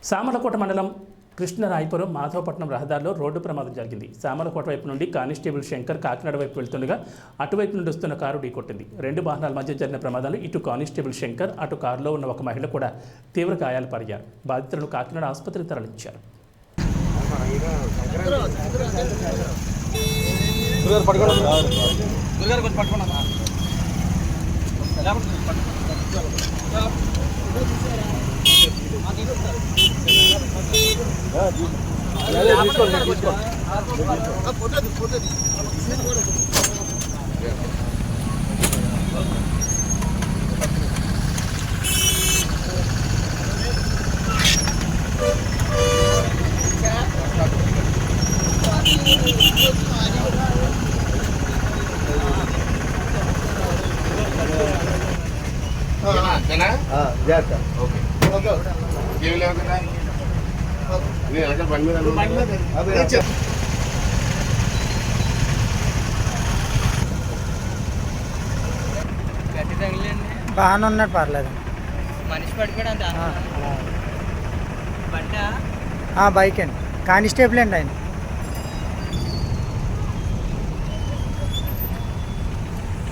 సామర్లకోట మండలం కృష్ణరాయపురం మాధవపట్నం రహదారిలో రోడ్డు ప్రమాదం జరిగింది. సామర్లకోట వైపు నుండి కానిస్టేబుల్ శంకర్ కాకినాడ వైపు వెళ్తుండగా అటువైపు నుండి వస్తున్న కారు ఢీకొట్టింది. రెండు వాహనాల మధ్య జరిగిన ప్రమాదాలు ఇటు కానిస్టేబుల్ శంకర్ అటు కారులో ఉన్న ఒక మహిళ కూడా తీవ్ర గాయాలు పడిగారు. బాధితులను కాకినాడ ఆసుపత్రికి తరలించారు. బాగానే ఉన్నాడు, పర్లేదు. మనిషి పడిపోయాడు. బైక్ అండి, కానిస్టేబుల్ అండి ఆయన.